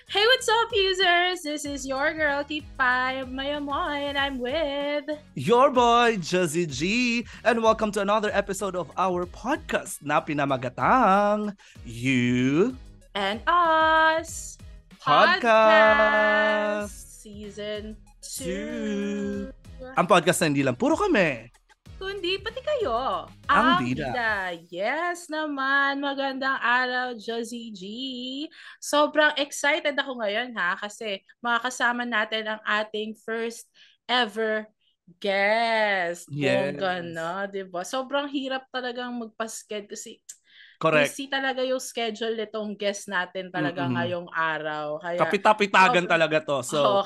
Hey, what's up, users? This is your girl, T5 Mayamoy, and I'm with your boy, Jazzy G, and welcome to another episode of our podcast na pinamagatang You and Us Podcast Season 2. Ang podcast na hindi lang puro kami, kundi pati kayo. Ang bida. Yes naman. Magandang araw, Jazzy G. Sobrang excited ako ngayon kasi makakasama natin ang ating first ever guest. Yes. Bongga na, diba? Sobrang hirap talagang magpasked kasi correct. busy talaga yung schedule nitong guest natin talaga ngayong araw. Kaya, kapitapitagan talaga to. So,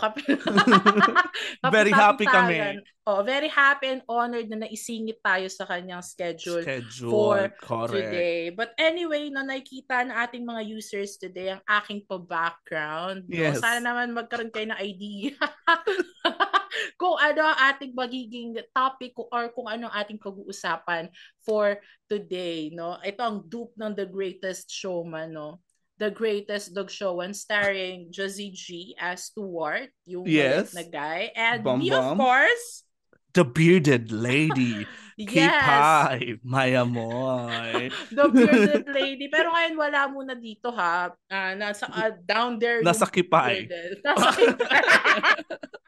very happy kami. Very happy and honored na naisingit tayo sa kanyang schedule for today. But anyway, nakikita na ating mga users today ang aking pa-background. Yes. Sana naman magkaroon kayo ng idea kung ano ang ating magiging topic or kung ano ang ating pag-uusapan for today. No? Ito ang dupe ng The Greatest Showman, no? The Greatest Dog Showman, starring Jazzy G as Stuart, yung yes. na guy. And Bum, we, of course, the bearded lady, K5 Mayamoy. The bearded lady. Pero ngayon wala muna dito nasa down there. Nasa Kipay. Nasa Kipay.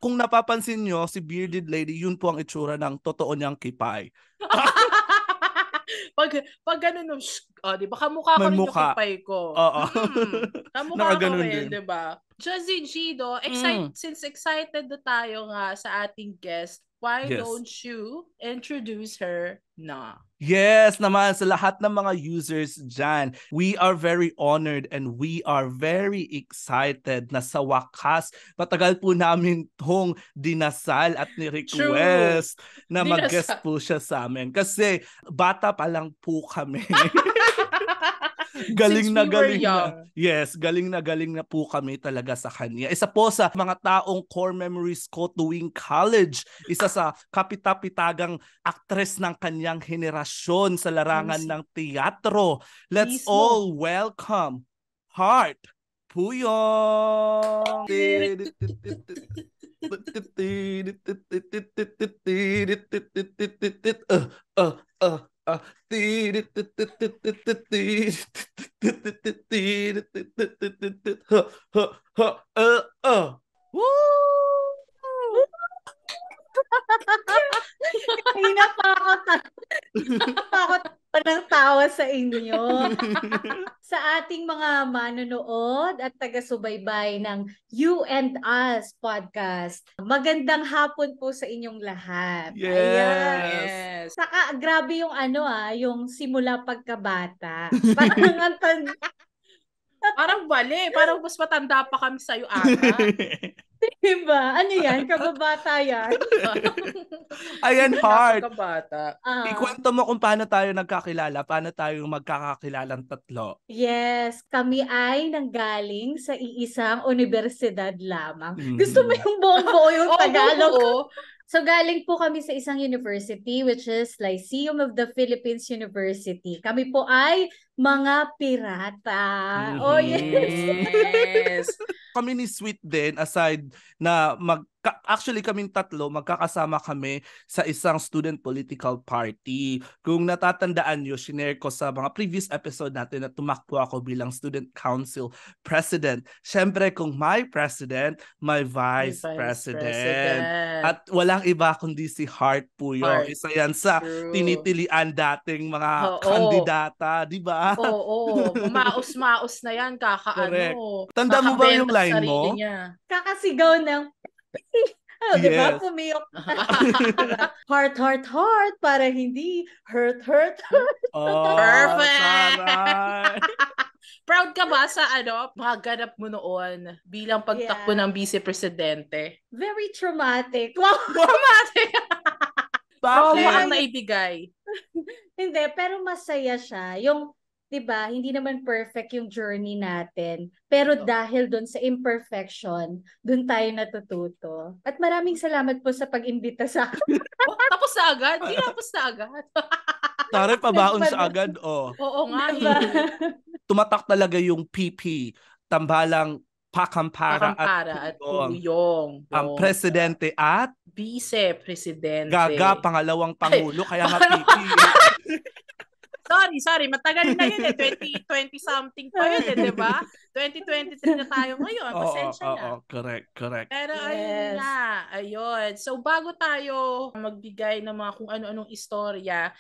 Kung napapansin nyo, si bearded lady, yun po ang itsura ng totoo niyang Kipay. pag ganun, di ba kamukha ko rin yung Kipay ko. Oo. Kamukha ko rin, di ba? Jazzy G, since excited na tayo nga sa ating guest, why don't you introduce her na? Yes naman, sa lahat ng mga users dyan, we are very honored and we are very excited na sa wakas, matagal po namin tong dinasal at ni-request na mag-guest po siya sa amin. Kasi bata pa lang po kami. galing na. Yes, galing na po kami talaga sa kanya. Isa po sa mga taong core memories ko tuwing college. Isa sa kapitapitagang actress ng kanyang henerasyon sa larangan ng teatro. Let's all welcome Heart Puyong! Kanina pa ako ng tawa sa inyo. Sa ating mga manonood at taga-subaybay ng You and Us podcast. Magandang hapon po sa inyong lahat. Yes. Saka grabe yung yung simula pagkabata. Parang bali. Parang mas matanda pa kami sa'yo, ata. Diba? Ano yan? Kababata yan? Ayan, Heart. Ikwento mo kung paano tayo nagkakilala. Paano tayo magkakakilalang tatlo? Yes, kami ay nanggaling sa iisang universidad lamang. Gusto mo yung buong-buo yung Tagalog? So galing po kami sa isang university which is Lyceum of the Philippines University. Kami po ay mga pirata. Oh yes. Kami ni Sweet din, aside na actually kaming tatlo, magkakasama kami sa isang student political party. Kung natatandaan nyo, shinare ko sa mga previous episode natin na tumakbo ako bilang student council president. Siyempre, kung my president, my vice president. At walang iba kundi si Heart Puyong. Isa yan sa tinitilian dating mga kandidata, di ba? Oo. Maus-maus na yan, kakaano. Tanda mo ba yung line mo? Kakasigaw ng diba? Pumiyok. Heart, heart, heart para hindi hurt. Perfect! Proud ka ba sa mga ganap mo noon bilang pagtakbo ng vice-presidente? Very traumatic. Traumatic! Trauma ang naibigay. Hindi, pero masaya siya. Yung, diba, hindi naman perfect yung journey natin. Pero dahil doon sa imperfection, doon tayo natututo. At maraming salamat po sa pag-imbita sa akin. Tapos na agad? Hindi tapos na agad. Tara, pabaon siya agad, Oo nga. Diba? Tumatak talaga yung PP, tambalang Pakampara Pakampara at Puyong. Puyong. Ang presidente at Vice-presidente. Gaga, pangalawang pangulo, kaya nga PP. Sorry, matagal na yun 2020 something pa yun di ba? 2023 na tayo ngayon, pasensya na. Correct. Pero ayun nga, ayun. So bago tayo magbigay ng mga kung ano-anong istorya,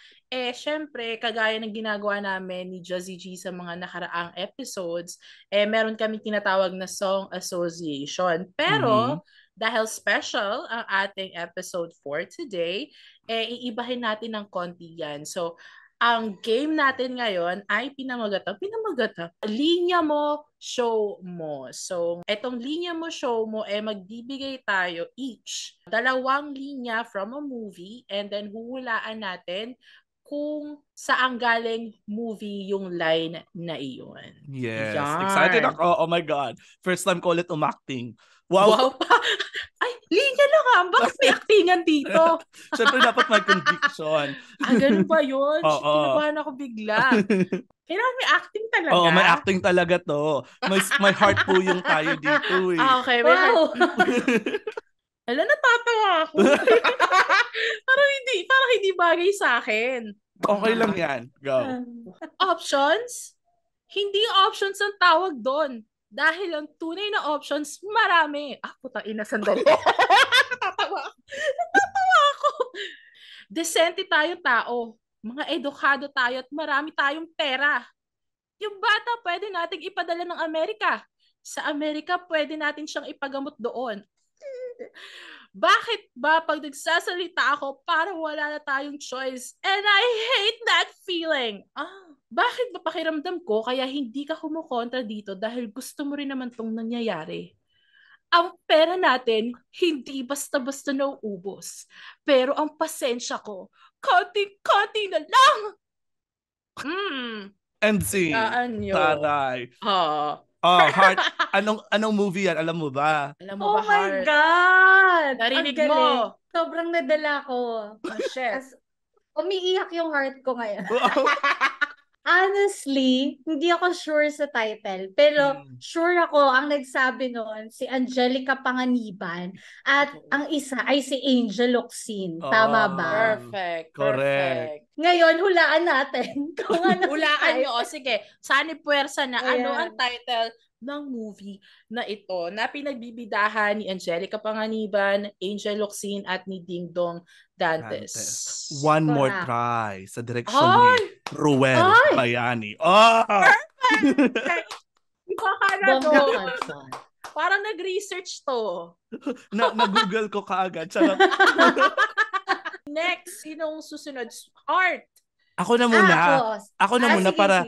syempre, kagaya ng ginagawa namin ni Jazzy G sa mga nakaraang episodes, meron kami tinatawag na Song Association. Pero, dahil special ang ating episode for today, iibahin natin ng konti yan. So, ang game natin ngayon ay pinamagata. Linya mo, show mo. So, etong linya mo, show mo, magbibigay tayo each 2 linya from a movie and then huhulaan natin kung saan galing movie yung line na iyon. Yes. Yan. Excited ako. Oh my God. First time ko ulit umacting. Wow. Ay, linya lang ha. Bakit may actingan dito? Siyempre dapat may conviction. Ganun ba yun? Oo. Kinabahan ako bigla. Kailangan may acting talaga. Oo, may acting talaga to. May heart po yung tayo dito eh. Okay. May heart. Alam, natatawa ako. parang hindi bagay sa akin. Okay lang yan. Go. Options? Hindi options ang tawag doon. Dahil ang tunay na options, marami. Putang ina, sandali. Natatawa ako. Decente tayong tao. Mga edukado tayo at marami tayong pera. Yung bata pwede nating ipadala ng Amerika. Sa Amerika, pwede natin siyang ipagamot doon. Bakit ba pag nagsasalita ako parang wala na tayong choice? And I hate that feeling. Bakit ba pakiramdam ko kaya hindi ka kumukontra dito dahil gusto mo rin naman tong nangyayari? Ang pera natin hindi basta-basta nauubos. Pero ang pasensya ko, konti-konti na lang. And see. Taray. Heart. Anong movie yan? Alam mo ba? Oh my God! Narinig mo. Sobrang nadala ko. Shit. Umiiyak yung heart ko ngayon. Honestly, hindi ako sure sa title. Pero sure ako, ang nagsabi noon, si Angelica Panganiban. At ang isa ay si Angel Locsin. Tama ba? Perfect. Ngayon, hulaan natin kung ano. Hulaan nyo. Sige, sani puwersa na. Ano ang title ng movie na ito na pinagbibidahan ni Angelica Panganiban, Angel Locsin at ni Ding Dong Dantes. One More Try sa direksyon ni Ruel Bayani. Parang nag-research to. Na-google ko kaagad. Next, sinong susunod? Heart. Ako na muna. Ako na muna para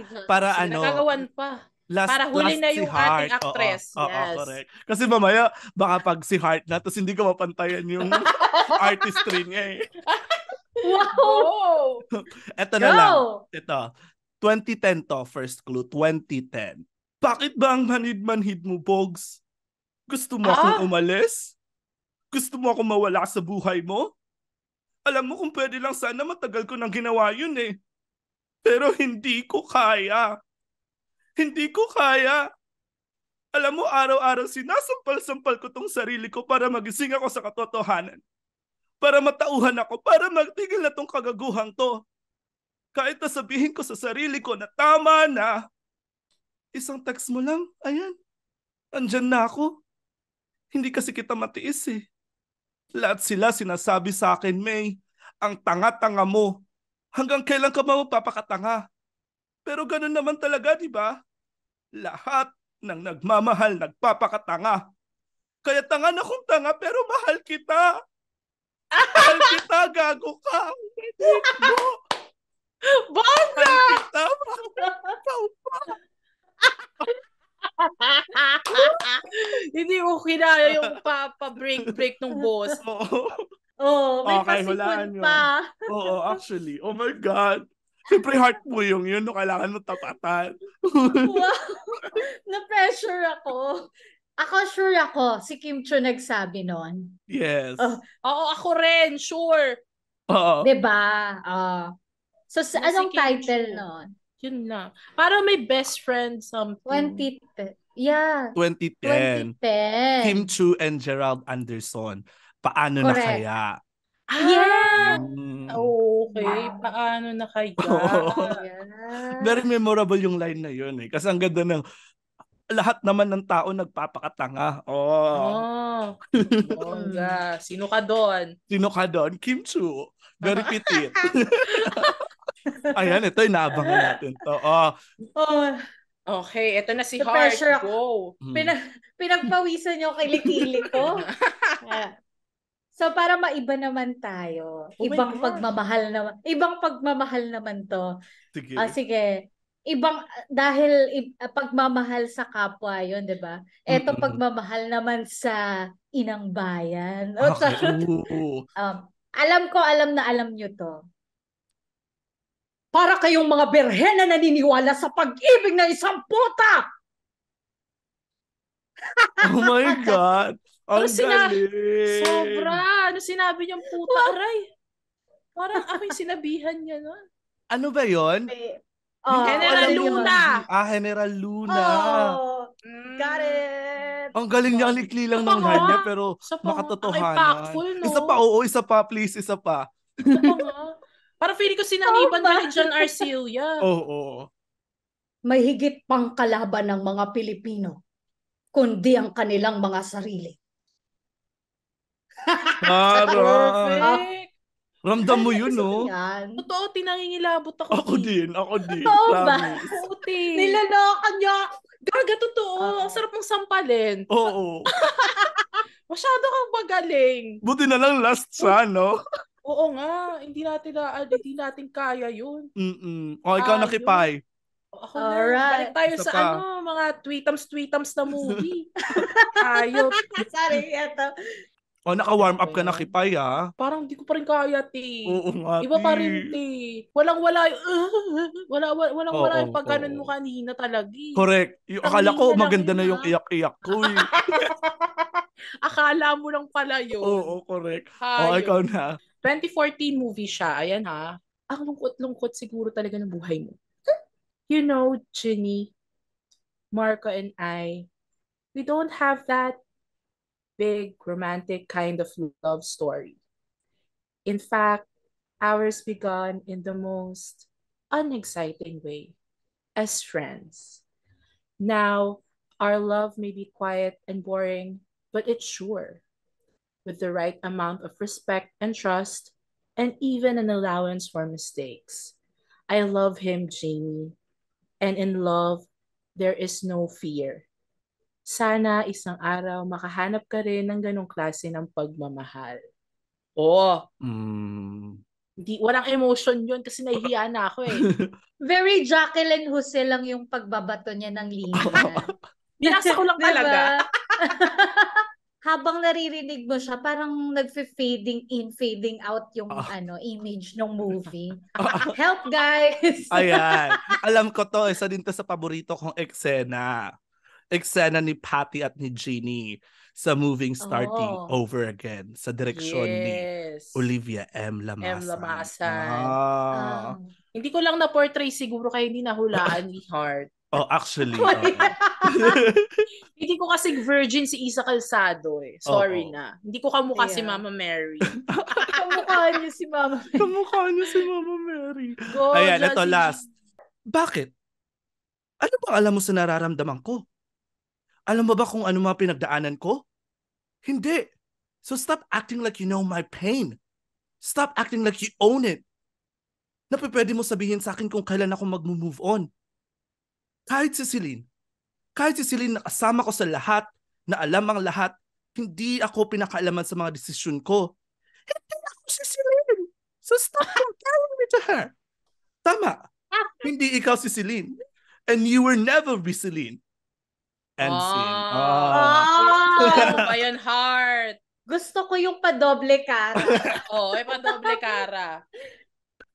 ano. Nagagawan pa. Para huli na yung ating actress. Yes. Correct. Kasi mamaya, baka pag si Heart na, tapos hindi ko mapantayan yung artistry niya eh. Wow! Ito na lang. Ito. 2010 to, first clue. 2010. Bakit ba ang manhid-manhid mo, Pogs? Gusto mo akong umalis? Gusto mo akong mawala sa buhay mo? Alam mo kung pwede lang sana matagal ko nang ginawa yun eh. Pero hindi ko kaya. Hindi ko kaya. Alam mo, araw-araw sinasampal-sampal ko tong sarili ko para magising ako sa katotohanan. Para matauhan ako, para magtigil na tong kagaguhang to. Kahit na sabihin ko sa sarili ko na tama na. Isang text mo lang, ayan, andyan na ako. Hindi kasi kita matiis eh. Lahat sila sinasabi sa akin, May, ang tanga-tanga mo. Hanggang kailan ka mapapakatanga? Pero ganun naman talaga, di ba? Lahat ng nagmamahal nagpapakatanga. Kaya tanga na kung tanga pero mahal kita. Mahal kita, gago ka. Banda! Mahal kita. Hindi ko kinaya yung pa-break ng boss. May pasipon pa. Oo, actually. Oh my God. Siyempre heart mo yun, no, kailangan mo tapatan. Wow! Na-pressure ako. Sure ako. Si Kim Cho nagsabi nun. Yes. Oo, ako rin. Sure. Diba? So, anong title nun? Yun na. Parang may best friend something. Yeah, 2010. 2010. Kim Chiu and Gerald Anderson. Paano na Correct. kaya? Yeah. Okay. Paano na kaya? Yeah. Very memorable yung line na yun eh. Kasi ang ganda ng lahat naman ng tao nagpapakatanga. Oh. Bongga. Sino ka doon? Sino ka doon? Kim Chiu. Very petite. Ayan, ito inaabangan natin to. Oh, Okay, ito na si The Heart. pressure Go. pinagpawisan niyo kilikili ko. Ah. So para maiba naman tayo. Oh my Ibang gosh. pagmamahal naman to. Sige. Sige. Dahil pagmamahal sa kapwa 'yon, 'di ba? Ito pagmamahal naman sa inang bayan. Okay. Alam na alam niyo to. Para kayong mga berhen na naniniwala sa pag-ibig ng isang puta! Oh my God! Ang galing! Sobra! Ano sinabi niyang puta? Aray! Parang ako yung sinabihan niya nun. Ano ba yun? General Luna! General Luna. Oh, got it! Ang galing niya, ang likli lang ng line niya, pero makatotohanan. Impactful, no? Isa pa, please, isa pa. Isa pa nga. Parang feeling ko sinaniban ka ni John Arcilla. Oo. May higit pang kalaban ng mga Pilipino, kundi ang kanilang mga sarili. Perfect! Ramdam mo yun, no? Totoo, tinangingilabot ako. Ako din. Totoo ba? Puti. Niloloka niya. Gaga, totoo. Ang sarap mong sampalin. Oo. Masyado kang magaling. Buti na lang last siya, no? Oo nga, hindi natin kaya yun. O, ikaw nakipay. Ako na. Balik tayo Isa sa pa. mga tweetums na movie. Ayop. Sorry, eto. O, naka-warm up ka nakipay, ha? Parang hindi ko pa rin kaya, te. Oo nga, Iba pa rin, te. Walang-wala Oo, yung pag ganun mo kanina talaga. Correct. Akala ko Kanina maganda lang na yun, yung iyak-iyak ko, eh. Akala mo lang pala yun. Oo, correct. Hayop. O, ikaw na. 2014 movie siya. Ayan ha. Ang lungkot-lungkot siguro talaga ng buhay mo. You know, Ginny, Marco and I, we don't have that big romantic kind of love story. In fact, ours began in the most unexciting way, as friends. Now, our love may be quiet and boring, but it's sure. With the right amount of respect and trust, and even an allowance for mistakes. I love him, Jamie. And in love, there is no fear. Sana isang araw makahanap ka rin ng ganong klase ng pagmamahal. Walang emotion yun kasi nahihiya na ako eh. Very Jacqueline Jose lang yung pagbabato niya ng linya. Binasa ko lang talaga. Habang naririnig mo siya, parang nag-fading in, fading out yung image ng movie. Help, guys! Ayan. Alam ko to, isa din to sa paborito kong eksena. Eksena ni Patty at ni Ginny sa moving Starting Over Again sa direksyon ni Olivia M. Lamasan. Hindi ko lang na-portray siguro kaya hindi nahulaan ni Heart. Oh, actually. Hindi ko kasi virgin si Isa Calzado eh. Sorry na. Hindi ko kamukha si Mama Mary. Kamukha niyo si Mama Mary. Kamukha niyo si Mama Mary. Ayan, ito last. Bakit? Ano bang alam mo sa nararamdaman ko? Alam mo ba kung ano mga pinagdaanan ko? Hindi. So stop acting like you know my pain. Stop acting like you own it. Pwede mo sabihin sa akin kung kailan ako mag-move on. Kahit si Celine na kasama ko sa lahat, na alam ang lahat, hindi ako pinakaalaman sa mga desisyon ko. Hindi ako si Celine. So stop comparing me to her. Tama. Hindi ikaw si Celine. And you will never be Celine. And scene. Ayan, Heart. Gusto ko yung padoble cara. Padoble cara.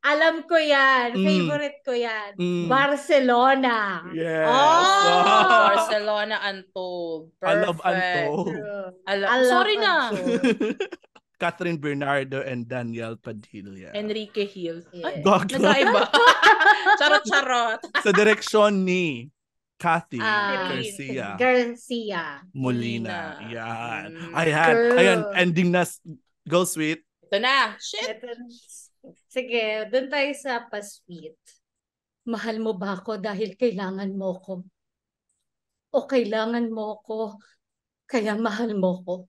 Alam ko yan. Favorite ko yan. Barcelona. Yes. Barcelona Untold. Perfect. I love Untold. Sorry na. Catherine Bernardo and Daniel Padilla. Enrique Hill. Yes. Nagkaiba. Charot-charot. Sa direksyon ni Kathy Catherine. Garcia. Molina. Molina. Yan. Mm. Ayan. Girl. Ayan. Ending na. Go sweet. Ito na. Shit. Sige, doon tayo sa pa-sweet. Mahal mo ba ako dahil kailangan mo ko? O kailangan mo ko kaya mahal mo ko?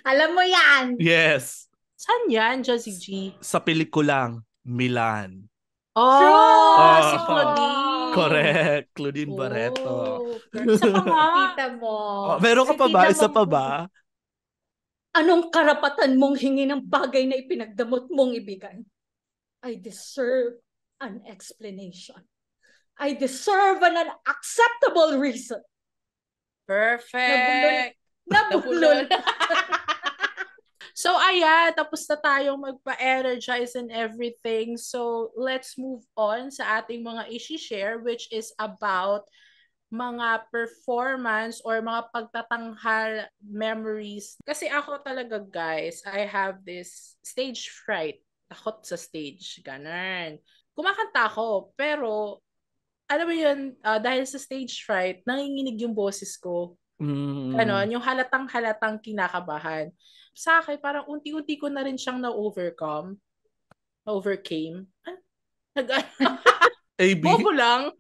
Alam mo yan. Yes. Saan yan, Josie G? Sa pelikulang Milan. Oh, si Oh. Claudine. Correct. Claudine Barreto. Isa pa nga. Kita mo. Oh, meron ka pa ba? Kita Isa mo. pa ba? Anong karapatan mong hingi ng bagay na ipinagdamot mong ibigay? I deserve an explanation. I deserve an acceptable reason. Perfect. Nabulol. So, ayan, tapos na tayong magpa-energize and everything. So, let's move on sa ating mga isi-share, which is about mga performance or mga pagtatanghal memories. Kasi ako talaga, guys, I have this stage fright. Takot sa stage. Ganun. Kumakanta ako, pero alam mo yun, dahil sa stage fright, nanginginig yung boses ko. Ganon, yung halatang-halatang kinakabahan. Sa akin, parang unti-unti ko na rin siyang overcame. AB? Bobo lang.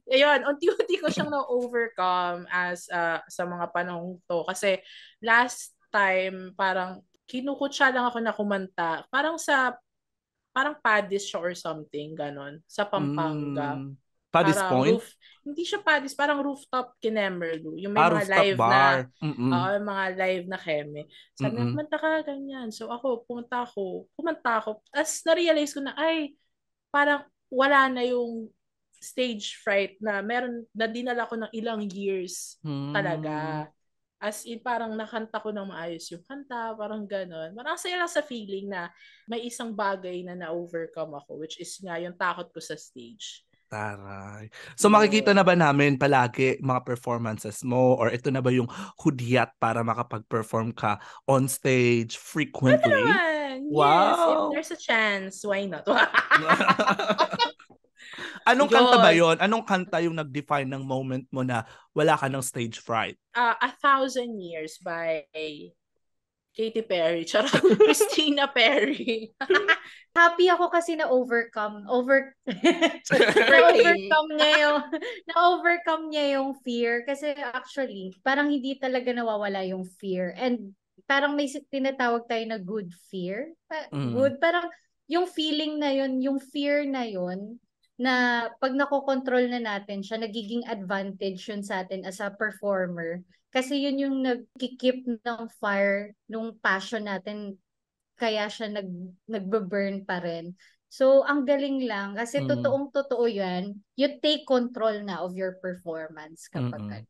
Ayun, unti-unti ko siyang na-overcome as sa mga panahon to. Kasi last time, parang kinukutsa lang ako na kumanta. Parang Padis siya or something, ganon. Sa Pampanga. Padis Parang Point? Hindi siya Padis, parang rooftop Kinemerlu. Yung may mga Rooftop live bar. yung mga live na keme. Sabi na, kumanta ka, ganyan. So ako, kumanta ako. As na-realize ko na, ay, parang wala na yung stage fright na meron, na dinala ko ng ilang years talaga. As in, parang nakanta ko ng maayos yung kanta, parang ganon. Parang saya lang sa feeling na may isang bagay na na-overcome ako, which is nga yung takot ko sa stage. Taray. So makikita na ba namin palagi mga performances mo or ito na ba yung hudyat para makapag-perform ka on stage frequently? Ano naman? Wow. Yes, if there's a chance, why not? Anong kanta ba yon? Anong kanta yung nag-define ng moment mo na wala ka ng stage fright? 1,000 Years by Katy Perry. Charot. Christina Perry. Happy ako kasi na-overcome niya yung fear kasi actually parang hindi talaga nawawala yung fear and parang may tinatawag tayo na good fear. Good, parang yung feeling na yun, yung fear na yun na pag nakokontrol na natin siya, nagiging advantage yun sa atin as a performer. Kasi yun yung nagkikip ng fire, nung passion natin, kaya siya nagbe-burn pa rin. So, ang galing lang. Kasi totoong-totoo yan. You take control na of your performance kapag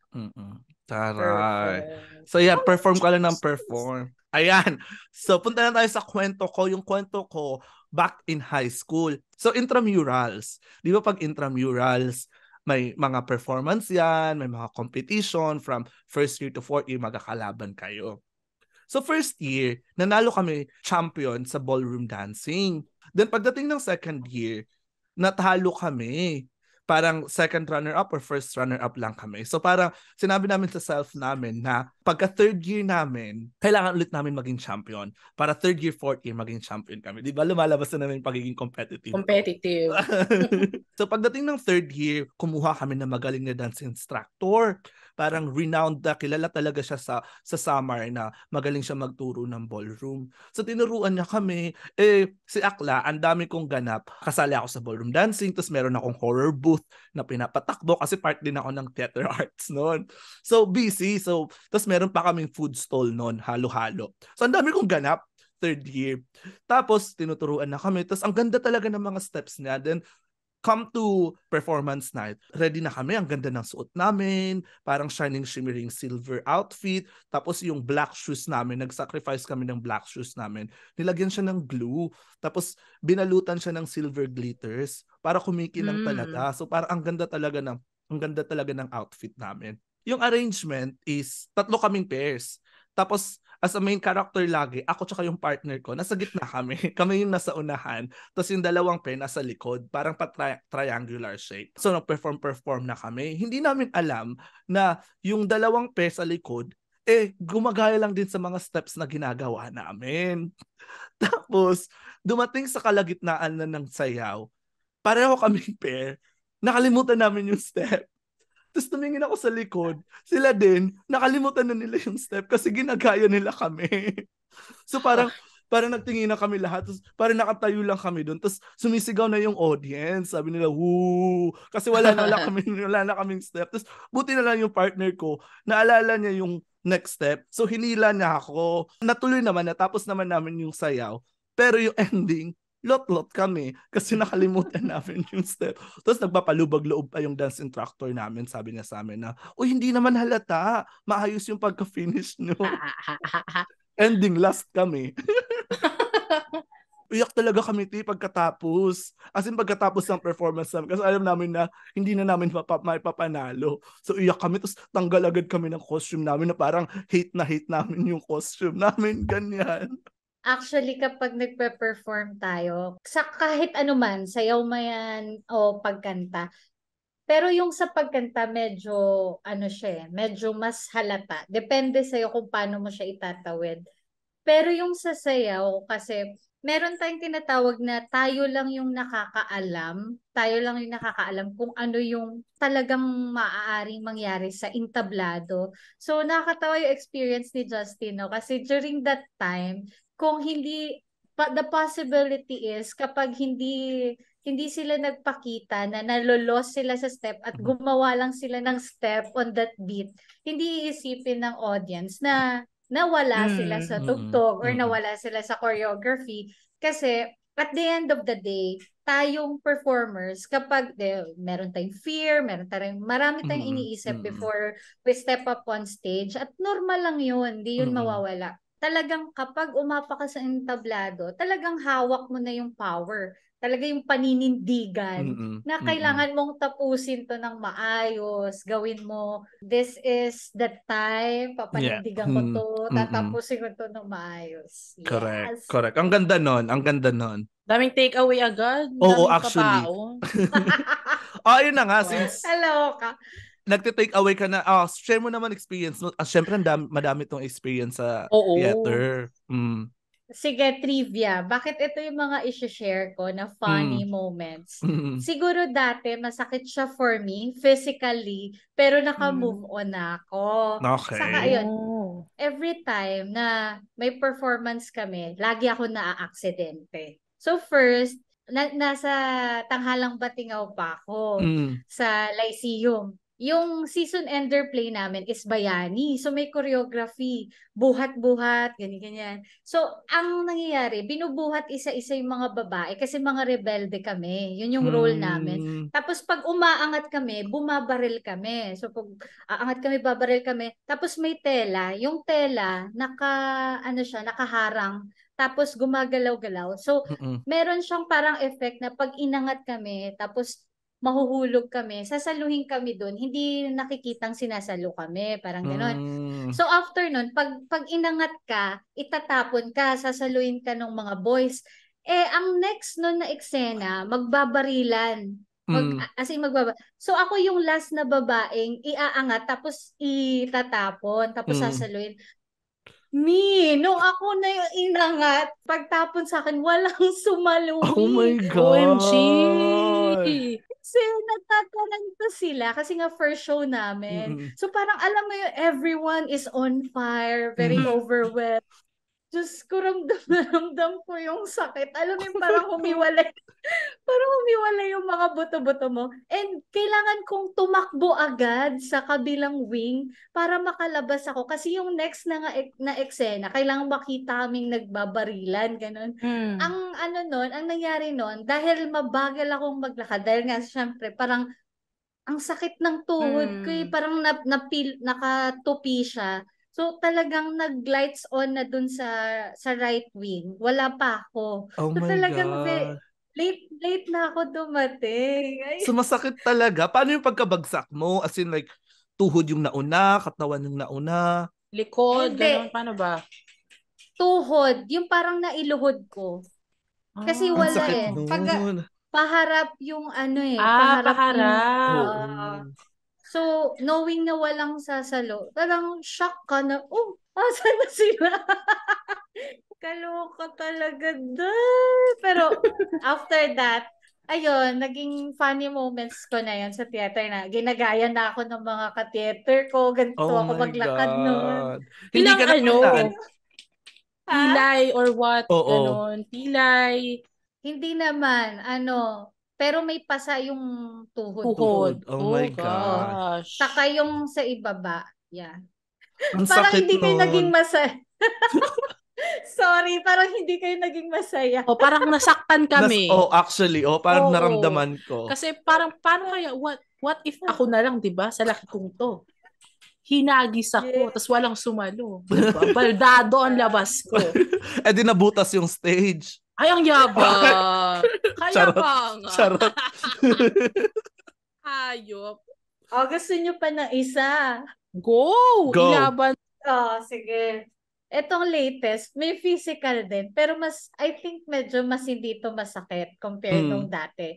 Taray. So, yeah, perform ka lang ng perform. Ayan. So, punta na tayo sa kwento ko. Yung kwento ko, back in high school. So, intramurals. Di ba pag intramurals, may mga performance yan, may mga competition from first year to fourth year, magkakalaban kayo. So first year, nanalo kami champion sa ballroom dancing. Then pagdating ng second year, natalo kami. Parang second runner-up or first runner-up lang kami. So parang sinabi namin sa self namin na pagka third year namin, kailangan ulit namin maging champion. Para third year, fourth year, maging champion kami. Di ba lumalabas na namin pagiging competitive? So pagdating ng third year, kumuha kami ng magaling na dance instructor. Parang renowned na, kilala talaga siya sa Samar na magaling siya magturo ng ballroom. So tinuruan niya kami. Si Akla, ang dami kong ganap. Kasali ako sa ballroom dancing, tapos meron akong horror booth na pinapatakbo kasi part din ako ng theater arts noon. So busy. So tapos meron pa kaming food stall noon, halo-halo. So ang dami kong ganap third year. Tapos tinuturuan na kami. Tapos ang ganda talaga ng mga steps niya. Then come to performance night, ready na kami. Ang ganda ng suot namin. Parang shining, shimmering silver outfit. Tapos yung black shoes namin, nag-sacrifice kami ng black shoes namin. Nilagyan siya ng glue. Tapos binalutan siya ng silver glitters para kumikinang talaga. So parang ang ganda talaga ng outfit namin. Yung arrangement is 3 kaming pairs. Tapos, as a main character lagi, ako tsaka yung partner ko, nasa gitna kami. Kami yung nasa unahan. Tapos yung dalawang pair nasa likod. Parang triangular shape. So, nag-perform na kami. Hindi namin alam na yung dalawang pair sa likod, gumagaya lang din sa mga steps na ginagawa namin. Tapos, dumating sa kalagitnaan na ng sayaw. Pareho kaming pair. Nakalimutan namin yung step. Tapos tumingin ako sa likod. Sila din, nakalimutan na nila yung step kasi ginagaya nila kami. So parang nagtingin na kami lahat. Tapos parang nakatayo lang kami doon. Tapos sumisigaw na yung audience. Sabi nila, woo! Kasi wala na kaming step. Tapos buti na lang yung partner ko. Naalala niya yung next step. So hinila niya ako. Natuloy naman, natapos naman namin yung sayaw. Pero yung ending, lot-lot kami kasi nakalimutan namin yung step. Tapos nagpapalubag-loob pa yung dance instructor namin. Sabi niya sa amin na, uy, hindi naman halata. Maayos yung pagka-finish nyo. Ending, last kami. Iyak talaga kami pagkatapos. As in pagkatapos ng performance namin. Kasi alam namin na hindi na namin mapapanalo. So iyak kami. Tapos tanggal agad kami ng costume namin na parang hate na hate namin yung costume namin. Ganyan. Actually, kapag nagpe-perform tayo, sa kahit ano man, sayaw man o pagkanta, pero yung sa pagkanta, medyo, medyo mas halata. Depende sa'yo kung paano mo siya itatawid. Pero yung sa sayaw, kasi meron tayong tinatawag na tayo lang yung nakakaalam kung ano yung talagang maaaring mangyari sa entablado. So, nakakatawa yung experience ni Justin, no? Kasi during that time, kung hindi, the possibility is kapag hindi sila nagpakita na nalolos sila sa step at gumawa lang sila ng step on that beat, hindi iisipin ng audience na nawala sila sa tugtog or nawala sila sa choreography. Kasi at the end of the day, tayong performers, kapag meron tayong fear, marami tayong iniisip before we step up on stage, at normal lang yun, hindi yun mawawala. Talagang kapag umapa ka sa entablado, talagang hawak mo na yung power. Talaga yung paninindigan na kailangan mong tapusin to ng maayos. Gawin mo, this is the time, papanindigan ko to, tatapusin ko to ng maayos. Yes. Correct. Ang ganda nun. Daming take away agad. Oo, Daming actually. kapao. Yun na nga, since hello ka. nagte-take away ka na, share mo naman experience mo. Syempre, madami tong experience sa theater. Sige, trivia. Bakit ito yung mga isi-share ko na funny moments? Siguro dati, masakit siya for me, physically, pero naka-move on ako. Okay. Saka yun, every time na may performance kami, lagi ako naa-aksidente. So first, nasa Tanghalang Batingaw pa ako sa Lyceum. Yung season ender play namin is bayani. So may choreography, buhat-buhat, ganyan-ganyan. So ang nangyayari, binubuhat isa-isa yung mga babae kasi mga rebelde kami. Yun yung role namin. Tapos pag umaangat kami, bumabaril kami. So pag aangat kami, babaril kami. Tapos may tela. Yung tela, nakaharang. Tapos gumagalaw-galaw. So meron siyang parang effect na pag inangat kami, tapos mahuhulog kami, sasaluhin kami doon, hindi nakikitang sinasalo kami, parang gano'n. So after nun, pag inangat ka, itatapon ka, sasaluhin ka ng mga boys. Ang next nun na eksena, magbabarilan. So ako yung last na babaeng iaangat, tapos itatapon, tapos sasaluhin. Nung ako na yung inangat, pagtapon sa akin, walang sumaluhin. Oh my God! OMG! Kasi nagtataranta sila kasi nga first show namin. So parang alam mo yung everyone is on fire, very overwhelmed. Diyos ko, ramdam ko yung sakit. Alam mo yung parang humiwalay yung mga buto-buto mo. And kailangan kong tumakbo agad sa kabilang wing para makalabas ako. Kasi yung next na eksena, kailangan makita kaming nagbabarilan. Ganun. Ang nangyari nun, dahil mabagal akong maglakad, dahil nga syempre, parang ang sakit ng tuhod ko, parang nakatupi siya. So talagang nag-lights on na dun sa right wing. Wala pa ako. Oh so my talagang God. late na ako dumating. So masakit talaga. Paano yung pagkabagsak mo? As in like, tuhod yung nauna, katawan yung nauna? Likod, Hindi. ganun. Paano ba? Tuhod. Yung parang nailuhod ko. Kasi Ang wala sakit Pag nun. paharap yung paharap yung Paharap. Oo. so knowing na walang sasalo, parang shock ka na, asan na sila? Kaloka talaga dahil. Pero after that, ayun, naging funny moments ko na yun sa theater na ginagaya na ako ng mga ka-theater ko, ganito Oh ako my maglakad noon. God. Hindi Ilang ka naman. Ha? pilay or what? Oo. Ganun. Pilay. Hindi naman, pero may pasa yung tuhod ko. Tuhod. Oh my God. gosh. Saka yung sa ibaba. Yeah. Ang Parang sakit hindi kayo naging nun. masaya. Sorry, parang hindi kayo naging masaya. O parang nasaktan kami. Actually, parang Oo. naramdaman ko. Kasi parang paano kaya what if ako na lang, 'di ba? Sa laki kong 'to. Hinagis ako, tapos walang sumalo. Diba? Baldado ang labas ko. Di nabutas yung stage. Ay, ang yabang. Kaya Charot. pa nga. Charot. Hayop. Gusto nyo pa ng isa? Go! Ilaban. Sige. Etong latest, may physical din. Pero I think medyo mas hindi ito masakit compared nung dati.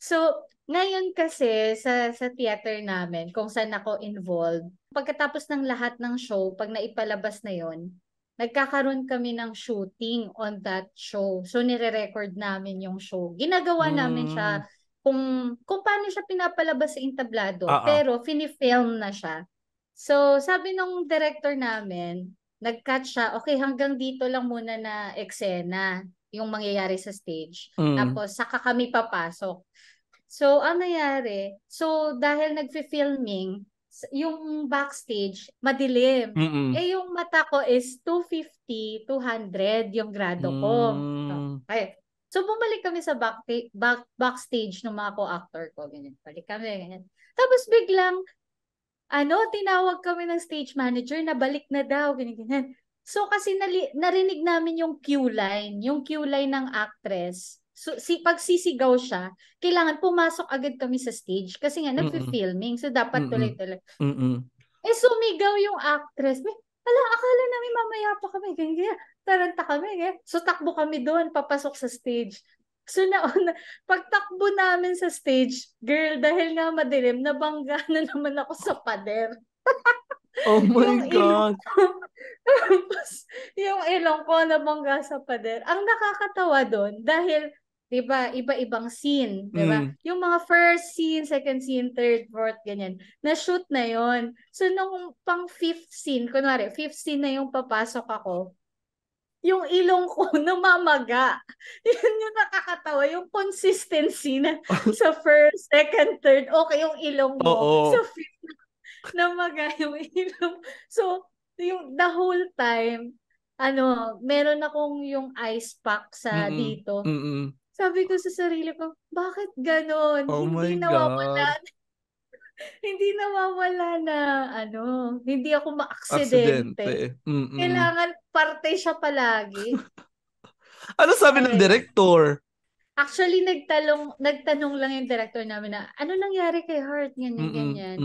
So, ngayon kasi sa theater namin, kung saan ako involved, pagkatapos ng lahat ng show, pag naipalabas na yon, nagkakaroon kami ng shooting on that show. So, nire-record namin yung show. Ginagawa namin siya kung paano siya pinapalabas sa entablado. Pero, fini-film na siya. So, sabi nung director namin, nag-cut siya, okay, hanggang dito lang muna na eksena yung mangyayari sa stage. Tapos, saka kami papasok. So, ang nangyari, dahil nagfi-filming, yung backstage, madilim. Yung mata ko is 250, 200 yung grado ko. Okay. So, bumalik kami sa backstage ng mga co-actor ko. Ganyan. Balik kami, ganyan. Tapos biglang, tinawag kami ng stage manager na balik na daw, ganyan. So, kasi narinig namin yung cue line ng actress. So, pag sisigaw siya, kailangan pumasok agad kami sa stage kasi nga nagfi-filming. So, dapat tuloy-tuloy. Sumigaw yung actress. Akala namin mamaya pa kami. Ganyan. Taranta kami. Ganyan. So, takbo kami doon, papasok sa stage. So, pagtakbo namin sa stage, girl, dahil nga madilim, nabangga na naman ako sa pader. Oh my God. Yung ilong ko nabangga sa pader. Ang nakakatawa doon, dahil, diba, iba-ibang scene, diba? Yung mga first scene, second scene, third, fourth, ganyan, na-shoot na yon. So, nung pang fifth scene, kunwari, fifth scene na yung papasok ako, yung ilong ko namamaga. Yun yung nakakatawa. Yung consistency na sa first, second, third, okay yung ilong mo. Sa fifth, namaga yung ilong. So, yung the whole time, meron akong yung ice pack sa dito. Sabi ko sa sarili ko, bakit ganon? Hindi nawawala. Hindi nawawala na, hindi ako ma-aksidente. Kailangan parte siya palagi. Ano sabi ng director? Actually, nagtanong lang yung director namin na, ano nangyari kay Heart? Ganyan.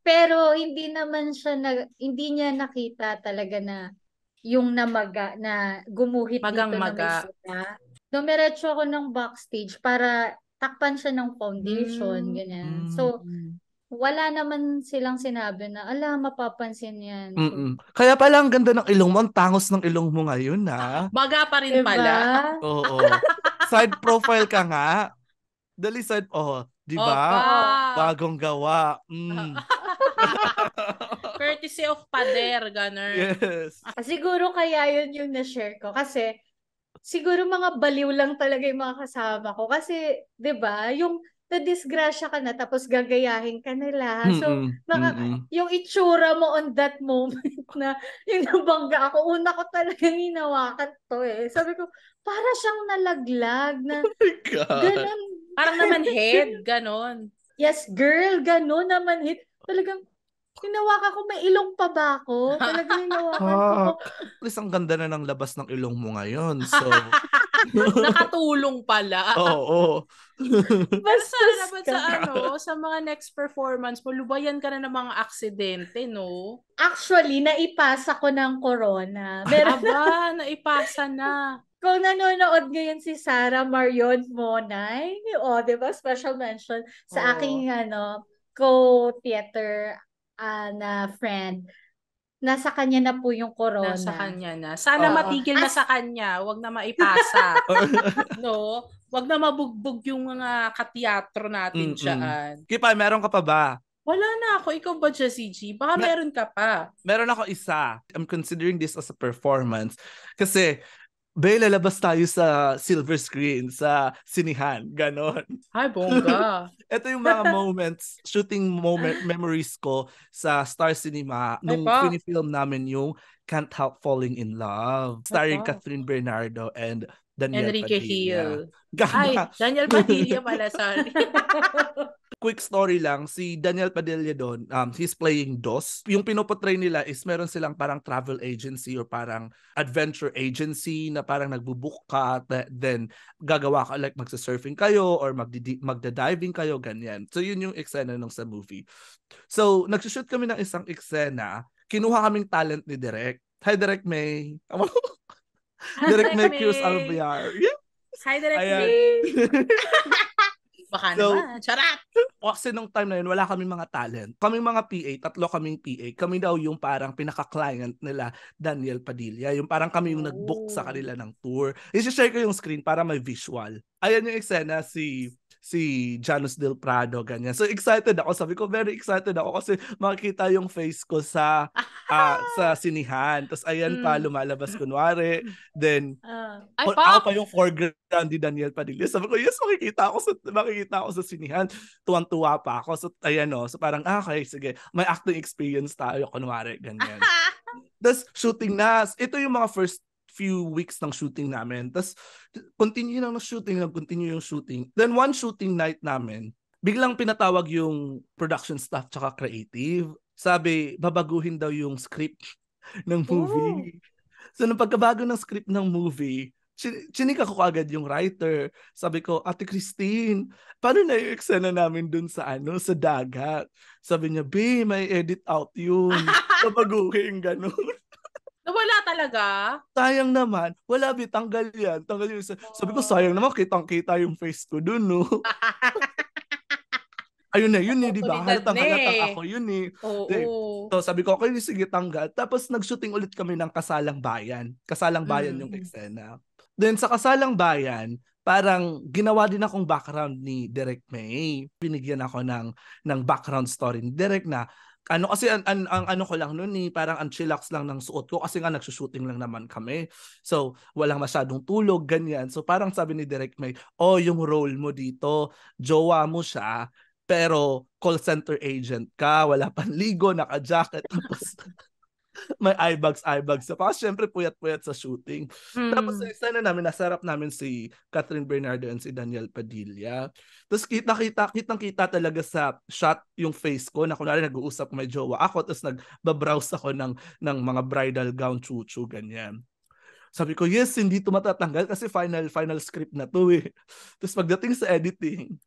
Pero hindi naman siya, hindi niya nakita talaga na yung namaga, na gumuhit dito na may suga. Dumiretso ako ng backstage para takpan siya ng foundation, ganyan. So, wala naman silang sinabi na, mapapansin yan. So, kaya pala ang ganda ng ilong mo, ang tangos ng ilong mo ngayon, ha? Baga pa rin pala. Oo. Side profile ka nga. Dali side, di ba? Bagong gawa. Courtesy of pader, gunner. Yes. Siguro kaya yun yung na-share ko. Kasi, siguro mga baliw lang talaga yung mga kasama ko. Kasi, di ba, yung na-disgrasya ka na tapos gagayahin ka nila. So, yung itsura mo on that moment na yung nabangga ako, una ko talagang hinawakan to Sabi ko, para siyang nalaglag na ganon. Parang naman head, ganon. Yes, girl, ganon naman head. Talagang hinawakan ko, may ilong pa ba ako? Talagang hinawakan ko. Please, ang ganda na ng labas ng ilong mo ngayon. So, Nakatulong pala. Oo. Pero sana naman sa mga next performance mo, lubayan ka na ng mga aksidente, no? Actually, naipasa ko ng corona. Naipasa na. Kung nanonood ngayon si Sarah Marion Monay, di ba? Special mention sa aking co-theater na friend. Nasa kanya na po yung corona. Nasa kanya na. Sana matigil na sa kanya. Wag na maipasa. No? Wag na mabugbog yung mga ka-teatro natin dyan. Kipa, meron ka pa ba? Wala na ako. Ikaw ba, Jessie G? Baka meron ka pa. Meron ako isa. I'm considering this as a performance. Kasi, lalabas tayo sa silver screen, sa sinihan. Ganon. Ay, bongga. Ito yung mga shooting memories ko sa Star Cinema nung pinifilm namin yung Can't Help Falling in Love. Starring Catherine Bernardo and Daniel Enrique Padilla. Daniel Padilla pala, sorry. Quick story lang, si Daniel Padilla doon, he's playing Dos. Yung pinoportray nila is meron silang parang travel agency or parang adventure agency na parang nagbubook ka, then gagawa ka like magsa-surfing kayo or magda-diving kayo, ganyan. So yun yung eksena nung sa movie. So nagsushoot kami ng isang eksena, kinuha kaming talent ni Direk. Hi Direk May. Direk May Cruz Alvear. Hi Direk May. Baka naman. Charat! Kasi nung time na yun, wala kaming mga talent. Kaming mga PA, 3 kaming PA. Kami daw yung parang pinaka-client nila, Daniel Padilla. Yung parang kami yung nag-book sa kanila ng tour. I-share ko yung screen para may visual. Ayan yung eksena si Janus Del Prado, ganyan. So excited ako. Sabi ko, very excited ako kasi makikita yung face ko sa sinihan. Tapos ayan pa, lumalabas kunwari. Then, ako pa yung foreground ni Daniel Padilla. Sabi ko, yes, makikita ako sa sinihan. Tuwang-tuwa pa ako. So ayan so parang, okay, sige. May acting experience tayo, kunwari, ganyan. Tapos shooting na. Ito yung mga first few weeks ng shooting namin. Tapos, continue yung shooting. Then, one shooting night namin, biglang pinatawag yung production staff tsaka creative. Sabi, babaguhin daw yung script ng movie. So, nung pagkabago ng script ng movie, chinika ko agad yung writer. Sabi ko, Ate Christine, paano na yung eksena namin dun sa dagat? Sabi niya, may edit out yun. Babaguhin, ganun. Wala talaga? Sayang naman. Wala, tanggal yan. Sabi ko, sayang naman, kitang-kita yung face ko dun, no? Ayun na, yun di ba? Halatang ako yun So sabi ko, okay, sige, tanggal. Tapos nag-shooting ulit kami ng Kasalang Bayan. Kasalang Bayan yung eksena. Then sa Kasalang Bayan, parang ginawa din akong background ni Direk May. Binigyan ako ng background story ni Direk na kasi ang ko lang noon parang ang chillax lang ng suot ko kasi nga nagsushooting lang naman kami. So, walang masyadong tulog, ganyan. So, parang sabi ni Direk May, yung role mo dito, jowa mo siya, pero call center agent ka, wala panligo, naka-jacket, tapos may eye bags. Tapos syempre puyat-puyat sa shooting. Tapos nasarap namin si Catherine Bernardo and si Daniel Padilla. Tapos kitang-kita talaga sa shot yung face ko na kunwari nag-uusap may jowa ako, tapos nagbabrowse ako ng mga bridal gown, chuchu, ganyan. Sabi ko, yes, hindi ito matatanggal kasi final script na to eh. Tapos pagdating sa editing,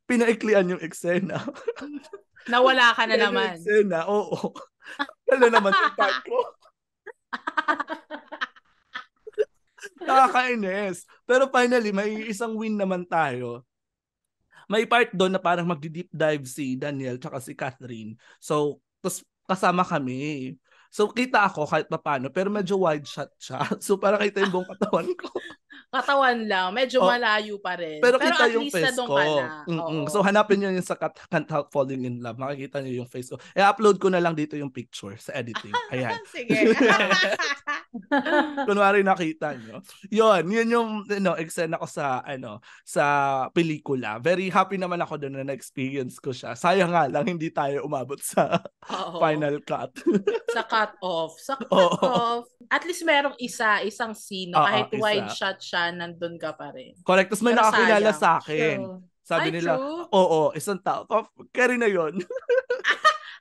pinaiklian yung eksena. Nawala ka na naman. Eksena, oo. Wala naman yung part ko. Nakakainis. Pero finally, may isang win naman tayo. May part doon na parang magdi-deep dive si Daniel tsaka si Catherine. So, tapos kasama kami. So, kita ako kahit paano, pero medyo wide shot siya. So, parang kita yung buong katawan ko. Katawan lang. Medyo malayo pa rin. Pero kita at yung least face ko. So, hanapin nyo yung sa Can't Help Falling in Love. Makikita nyo yung face ko. I-upload ko na lang dito yung picture sa editing. Ayan. Sige. Kunwari nakita nyo. Yun yung eksena ko sa pelikula. Very happy naman ako doon na na-experience ko siya. Sayang nga lang, hindi tayo umabot sa final cut. Sa cut-off. At least merong isang scene, kahit wide shot siya, nandun ka pa rin. Correct. Tapos may nakakilala sa akin. True. Sabi nila, isang tao. Carry na yon.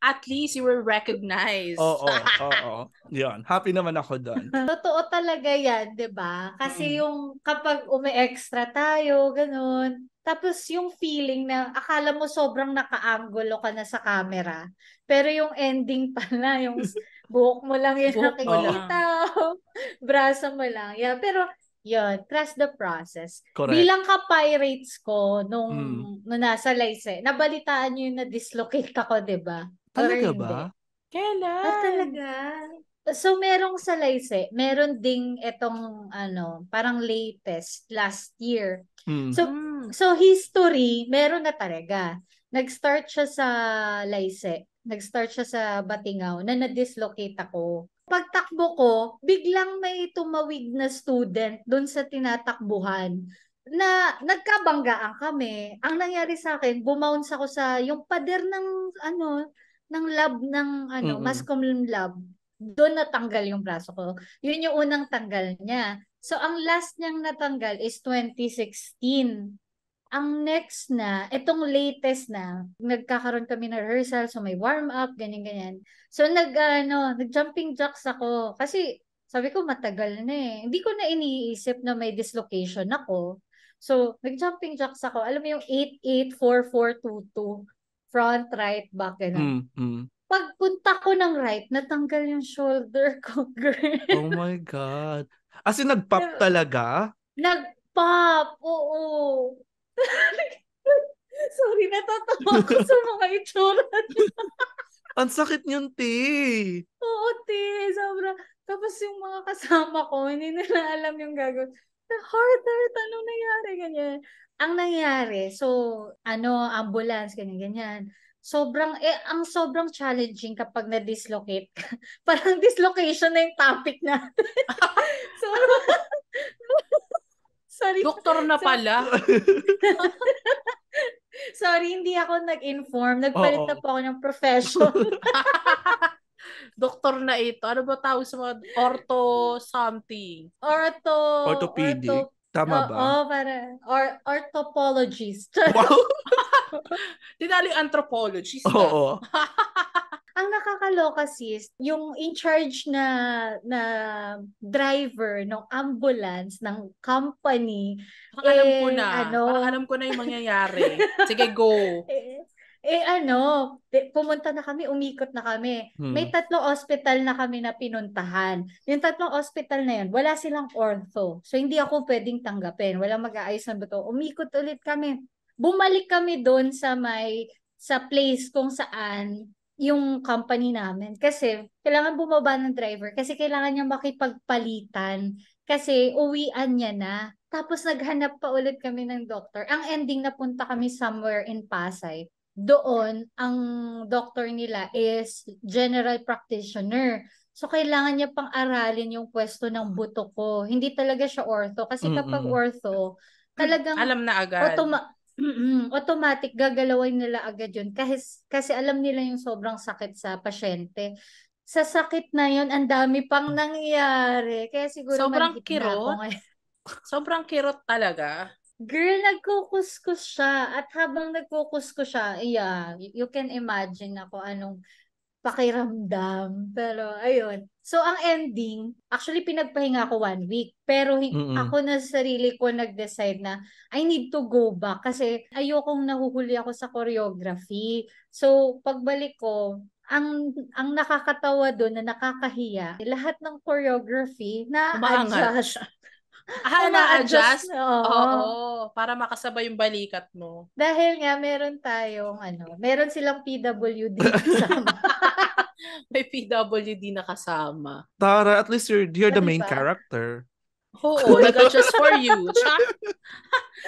At least you were recognized. Oo. Yan. Happy naman ako doon. Totoo talaga yan, di ba? Kasi Mm. yung kapag umi-extra tayo, ganun. Tapos yung feeling na akala mo sobrang naka-angulo ka na sa camera. Pero yung ending pala, yung buhok mo lang yung Buhok mo lang. nakikita. Braso mo lang. Yeah, pero yun, trust the process. Correct. Bilang ka-pirates ko nung nasa Lycée, nabalitaan nyo yung na-dislocate ako, di ba? Or Talaga hindi? ba? Kailan? Talaga? So, merong sa Lycée, meron ding itong, parang latest, last year. So history, meron na talaga. Nag-start siya sa Lycée. Nag-start siya sa Batingaw na na-dislocate ako. Pagtakbo ko, biglang may tumawid na student doon sa tinatakbuhan na nagkabanggaan kami. Ang nangyari sa akin, bumounce ako sa yung pader ng lab ng mass comm lab. Doon natanggal yung braso ko. Yun yung unang tanggal niya. So, ang last niyang natanggal is 2016. Ang next na, itong latest na, nagkakaroon kami ng rehearsal, so may warm-up, ganyan-ganyan. So, nag-jumping jacks ako. Kasi, sabi ko, matagal na eh. Hindi ko na iniisip na may dislocation ako. So, nag-jumping jacks ako. Alam mo yung 8-8-4-4-2-2. Front, right, back, gano'n. Pagpunta ko ng right, natanggal yung shoulder ko, girl. Oh my God. As in, nag-pop talaga? Nag-pop, oo. Sorry, natatawa ko sa mga itsura niya. Ang sakit niyon, te. Oo, te. Sobra. Tapos yung mga kasama ko, hindi nila alam yung gagawin. Heart, anong nangyari? Ganyan. Ang nangyari, so, ambulance, ganyan. Ang sobrang challenging kapag na-dislocate ka. Parang dislocation na yung topic natin. So, sorry. Doktor na pala. Sorry, hindi ako nag-inform. Nagpalit na po ako ng profession. Doktor na ito. Ano ba tawag sa mga ortho something? Orthopedic. Tama ba? Oo, para orthopologist. Wow. Dinali anthropologist. Oo. Ang nakakaloka sis, yung in charge na driver ng ambulance ng company, Parang alam ko na yung mangyayari. Sige, go. Pumunta na kami, umikot na kami. May 3 hospital na kami na pinuntahan. Yung 3 hospital na yan, wala silang ortho. So, hindi ako pwedeng tanggapin. Walang mag-aayos ng buto. Umikot ulit kami. Bumalik kami doon sa place kung saan yung company namin. Kasi, kailangan bumaba ng driver. Kasi kailangan niya makipagpalitan. Kasi, uwian niya na. Tapos, naghanap pa ulit kami ng doctor. Ang ending, napunta kami somewhere in Pasay. Doon, ang doctor nila is general practitioner. So, kailangan niya pang aralin yung pwesto ng buto ko. Hindi talaga siya ortho. Kasi kapag ortho, talagang alam na agad. Automatic, gagalawin nila agad yun. Kasi alam nila yung sobrang sakit sa pasyente. Sa sakit na yun, ang dami pang nangyayari. Kaya siguro sobrang manhid na ako ngayon. Sobrang kirot talaga. Girl, nagkukuskus siya. At habang nagkukuskus siya, you can imagine ako anong pakiramdam. Pero, ayun. So, ang ending, actually, pinagpahinga ako 1 week. Pero, ako na sarili ko nag-decide na I need to go back kasi ayokong nahuhuli ako sa choreography. So, pagbalik ko, ang nakakatawa doon na nakakahiya, lahat ng choreography na-adjust. Na-adjust? Oo. Para makasabay yung balikat mo. Dahil nga, meron silang PWD kasama. May PWD na kasama. Tara, at least you're the main character. Oo, nag-adjust for you.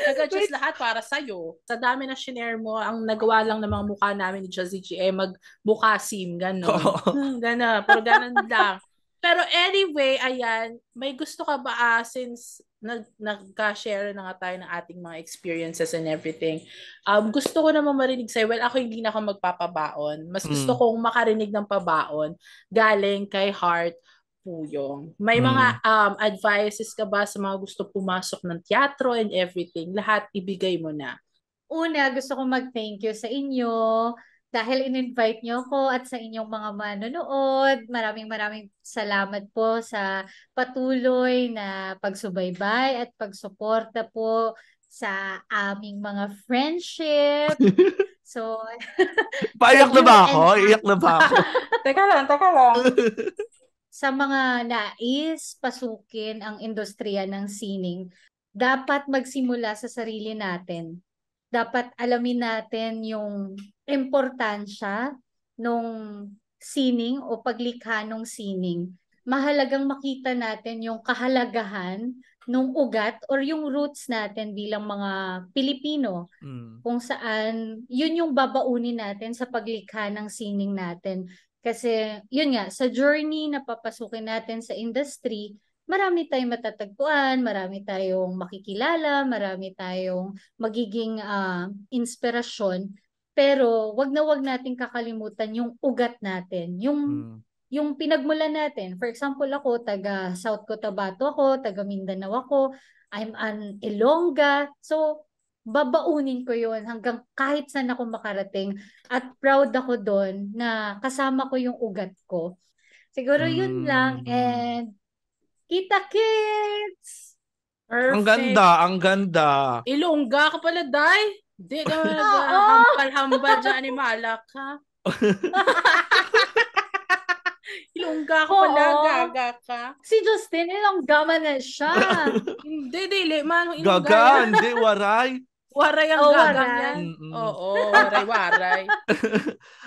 Nag-adjust lahat para sa'yo. Sa dami na shinare mo, ang nagawa lang ng mga mukha namin ni Jazzy G mag-bukasim, gano'n. Gano'n, pero gano'n lang. Pero anyway, ayan, may gusto ka ba since nagka-share na nga tayo ng ating mga experiences and everything. Gusto ko naman marinig sa'yo. Well, ako hindi na ako magpapabaon. Mas gusto kong makarinig ng pabaon galing kay Heart Puyong. May mga advices ka ba sa mga gusto pumasok ng teatro and everything? Lahat ibigay mo na. Una, gusto ko mag-thank you sa inyo dahil in-invite nyo ko at sa inyong mga manonood. Maraming salamat po sa patuloy na pagsubaybay at pagsuporta po sa aming mga friendship. So, Paiyak na you ba and ako? Iyak na ba ako? Teka lang. sa mga nais pasukin ang industriya ng sining, dapat magsimula sa sarili natin. Dapat alamin natin yung importansya nung sining o paglikha ng sining. Mahalagang makita natin yung kahalagahan nung ugat or yung roots natin bilang mga Pilipino, kung saan yun yung babaunin natin sa paglikha ng sining natin. Kasi yun nga, sa journey na papasukin natin sa industry, marami tayong matatagpuan, marami tayong makikilala, marami tayong magiging inspirasyon. Pero wag nating kakalimutan yung ugat natin, yung pinagmulan natin. For example, ako, taga South Cotabato ako, taga Mindanao ako, I'm an Ilongga. So, babaunin ko yun hanggang kahit saan ako makarating. At proud ako doon na kasama ko yung ugat ko. Siguro yun lang. And kita-kits! Perfect. Ang ganda. Ilongga ka pala, Day. Di ka hambal-hambal dyan ni Malak, ha? Ilongga ka pala, gaga ka. Si Justin, Ilongga man na siya. Hindi, dili. Manong Ilongga Gaga, yan. hindi, waray. Waray ang gagang yan. Oo, waray.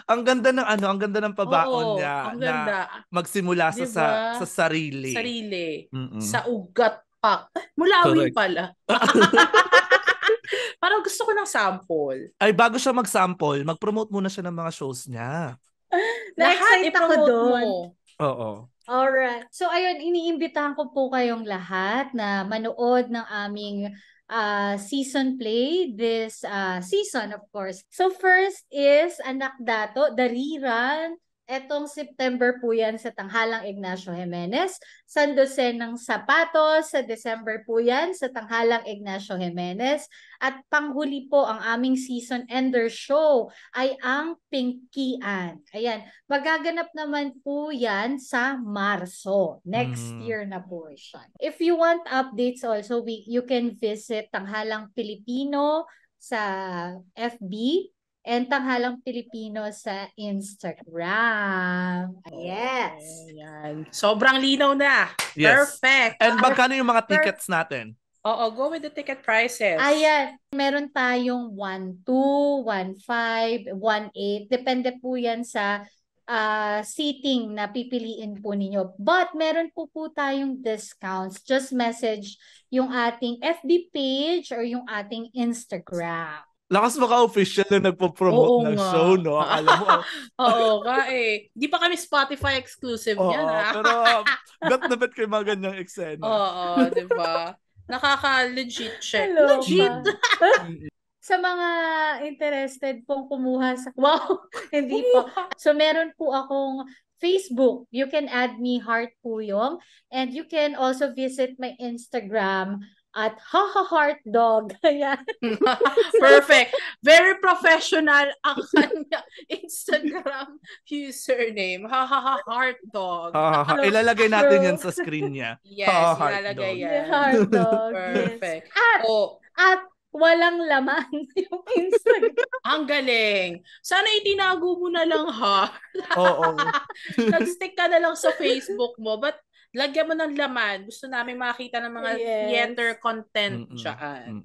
Ang ganda ng pabaon niya ang ganda. na magsimula Diba? sa sarili. Sa ugat pa. Mulawin Correct. pala. Parang gusto ko ng sample. Ay, bago siya mag-sample, mag-promote muna siya ng mga shows niya. Na-excite ako doon. Oo. Alright. So, ayun, iniimbitahan ko po kayong lahat na manood ng aming season play this season, of course. So, first is Anak Dato, The Rerun. Etong September po yan sa Tanghalang Ignacio Jimenez. San Jose ng Sapatos, sa December po yan sa Tanghalang Ignacio Jimenez. At panghuli po ang aming season ender show ay ang Pinkian. Ayan, magaganap naman po yan sa Marso. Next year na po siya. If you want updates also, you can visit Tanghalang Pilipino sa FB and Tanghalang Pilipino sa Instagram. Yes. Ayan. Sobrang linaw na. Yes. Perfect. And magkano yung mga tickets natin? Oo, go with the ticket prices. Ayan. Meron tayong 1.2, 1.5, 1.8. Depende po yan sa seating na pipiliin po ninyo. But meron po tayong discounts. Just message yung ating FB page or yung ating Instagram. Lakas maka-official na nagpo-promote ng show, no? Akala mo. Oo nga eh. Di pa kami Spotify exclusive yan, ha? Pero bet na bet kayo mga ganyang eksena. Oo, di ba? Nakaka-legit check. Hello, Legit. Sa mga interested pong kumuha sa... Wow! Hindi po. So, meron po akong Facebook. You can add me, Heart Puyong. And you can also visit my Instagram at hahaheartdog. Ayan. Perfect. Very professional ang kanya Instagram username. Heartdog. Ilalagay natin yan sa screen niya. Yes, ilalagay yan. Heartdog. Perfect. Yes. At walang laman yung Instagram. Ang galing. Sana itinago mo na lang, ha? Oo. Nag-stick ka na lang sa Facebook mo. But lagyan mo ng laman. Gusto namin makita ng mga theater content dyan.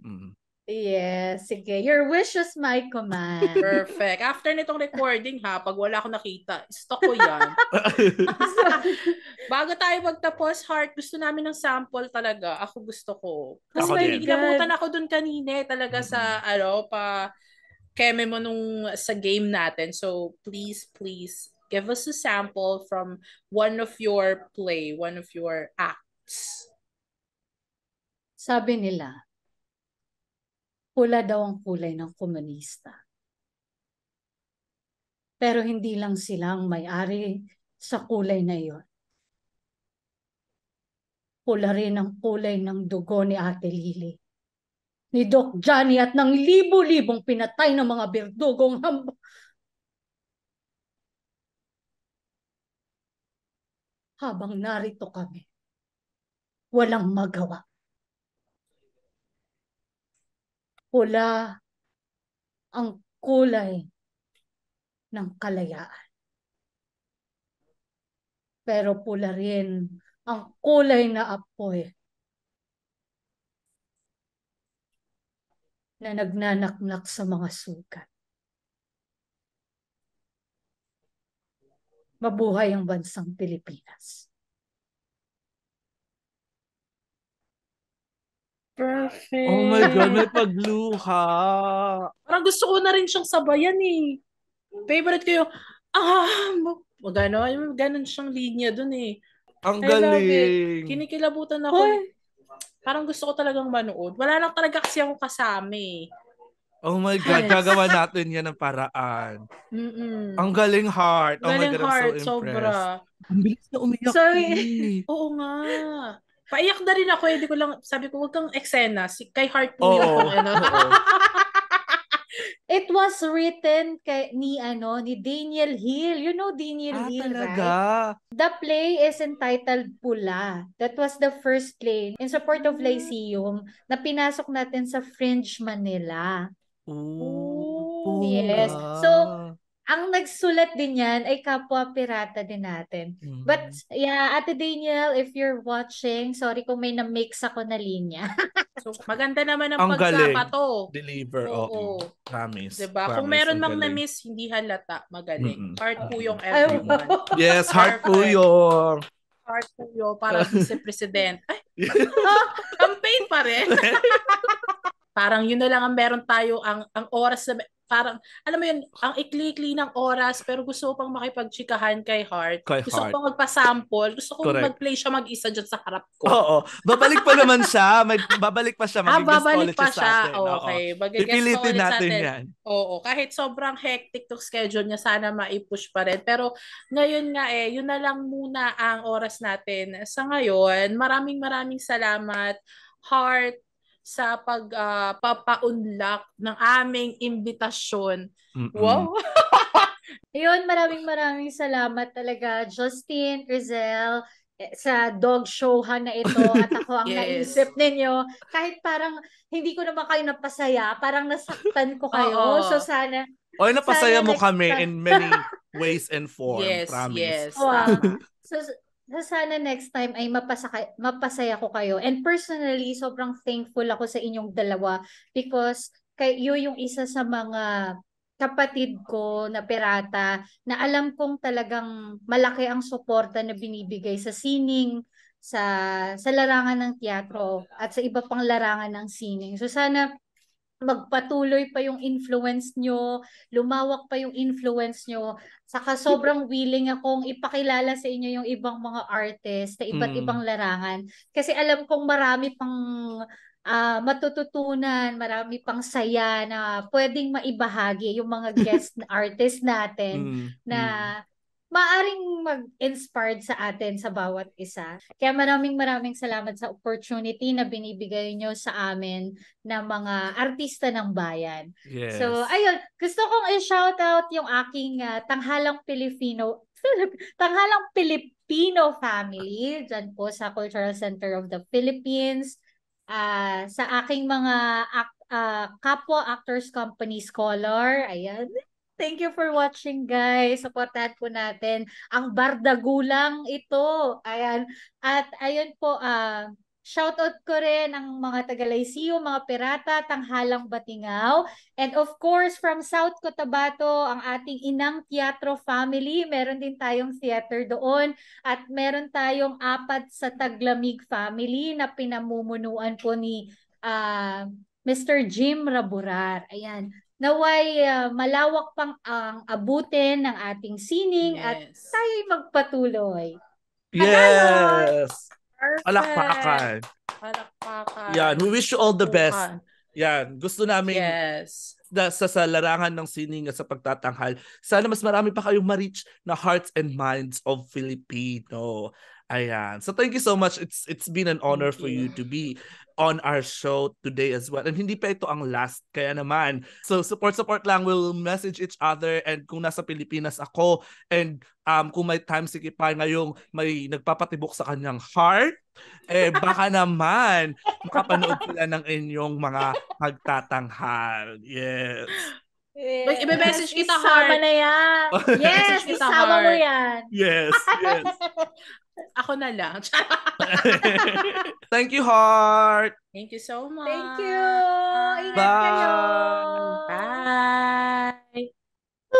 Yes, sige. Your wish is my command. Perfect. After nitong recording, ha, pag wala akong nakita, stock ko yan. Bago tayo magtapos, Heart, gusto namin ng sample talaga. Ako gusto ko. Kasi may inabutan ako dun kanina talaga sa, keme mo sa game natin. So, please, give us a sample from one of your acts. Sabi nila, pula daw ang kulay ng komunista. Pero hindi lang sila ang may-ari sa kulay na iyon. Pula rin ang kulay ng dugo ni Ate Lily, ni Doc Johnny at ng libo-libong pinatay ng mga berdugong habang narito kami. Walang magawa. Pula ang kulay ng kalayaan. Pero pula rin ang kulay na apoy na nagnanaknak sa mga sugat. Mabuhay ang bansang Pilipinas. Perfect. Oh my God, may pagluha. Parang gusto ko na rin siyang sabayan eh. Favorite ko yung, ganon siyang linya dun eh. Ang I love it. galing. Kinikilabutan ako. Parang gusto ko talagang manood. Wala lang talaga kasi ako kasama eh. Oh my God, gagawa natin yan ng paraan. Ang galing, Heart. Oh my Galing, God, I'm so Heart, impressed. sobra. Ang bilis na umiyak. Oo nga. Paiyak na rin ako eh. Di ko lang, sabi ko, huwag kang eksena. Kay Heart po yung kung ano. It was written ni Daniel Hill. You know Daniel Hill, talaga? right? The play is entitled Pula. That was the first play in support of Lyceum na pinasok natin sa Fringe Manila. Yes. So, ang nagsulat din yan ay kapwa pirata din natin. But, yeah, Ate Daniel, if you're watching, sorry kung may na-mix ako na linya. So, maganda naman ang pagkabato. Deliver, oo. Promise. Diba? Kung meron mang na-miss, hindi halata. Magaling. Heart po yung everyone. Yes, Heart po yung. Heart po yung para vice-president. Ay, campaign pa rin. Parang yun na lang ang meron tayo, ang oras na, parang, alam mo yun, ang ikli-ikli ng oras, pero gusto ko pang makipagchikahan kay Heart. Gusto ko pang magpa-sample. Gusto ko mag-play siya mag-isa dyan sa harap ko. Oo. Babalik pa naman siya. Babalik pa siya. Babalik pa siya. Okay. Pipilitin natin yan. Oo. Kahit sobrang hectic to schedule niya, sana ma-push pa rin. Pero ngayon nga yun na lang muna ang oras natin. Sa ngayon, maraming salamat, Heart, sa pagpapaunlak ng aming imbitasyon. Wow! Yun, maraming salamat talaga, Justin, Rizel, sa dog showhan na ito at ako ang naisip ninyo. Kahit parang hindi ko naman kayo napasaya, parang nasaktan ko kayo. So sana... napasaya mo kami in many ways and form. Promise. Yes. So sana next time ay mapasaya ko kayo. And personally, sobrang thankful ako sa inyong dalawa because kayo yung isa sa mga kapatid ko na pirata na alam kong talagang malaki ang suporta na binibigay sa sining, sa larangan ng teatro at sa iba pang larangan ng sining. So sana magpatuloy pa yung influence nyo, lumawak pa yung influence nyo, saka sobrang willing akong ipakilala sa inyo yung ibang mga artist na iba't ibang larangan. Kasi alam kong marami pang matututunan, marami pang saya na pwedeng maibahagi yung mga guest artist natin na maaring mag-inspired sa atin sa bawat isa. Kaya maraming salamat sa opportunity na binibigay nyo sa amin na mga artista ng bayan. Yes. So, ayun, gusto kong i-shout out yung aking tanghalang Filipino family dyan po sa Cultural Center of the Philippines, sa aking mga kapwa Actors Company Scholar. Ayan. Thank you for watching, guys. Supportahan po natin ang Bardagulang ito. Ayan. At ayun po, shoutout ko rin ang mga taga-Lyceum, mga pirata, tanghalang Batingaw. And of course, from South Cotabato, ang ating Inang Teatro family. Meron din tayong theater doon. At meron tayong 4 sa Taglamig family na pinamumunuan po ni Mr. Jim Raburar. Ayan. Naway malawak pang ang abutin ng ating sining at tayo'y magpatuloy. Yes! Palakpakan. Yan, we wish you all the best. Yan, gusto namin sa larangan ng sining at sa pagtatanghal. Sana mas marami pa kayong ma-reach na hearts and minds of Filipino. Ayan. So thank you so much. It's been an honor Thank for you you. to be on our show today as well. And hindi pa ito ang last. Kaya naman. So support lang. We'll message each other. And kung nasa Pilipinas ako and kung may time si Kipay ngayong may nagpapatibok sa kanyang heart, baka naman makapanood sila ng inyong mga pagtatanghal. Yes. Like, i-message kita, Isama Heart. na yan. Yes, Message kita, isama mo Heart. yan. Yes. Ako na lang. Thank you, Heart. Thank you so much. Thank you. Ingat Bye. kayo. Bye.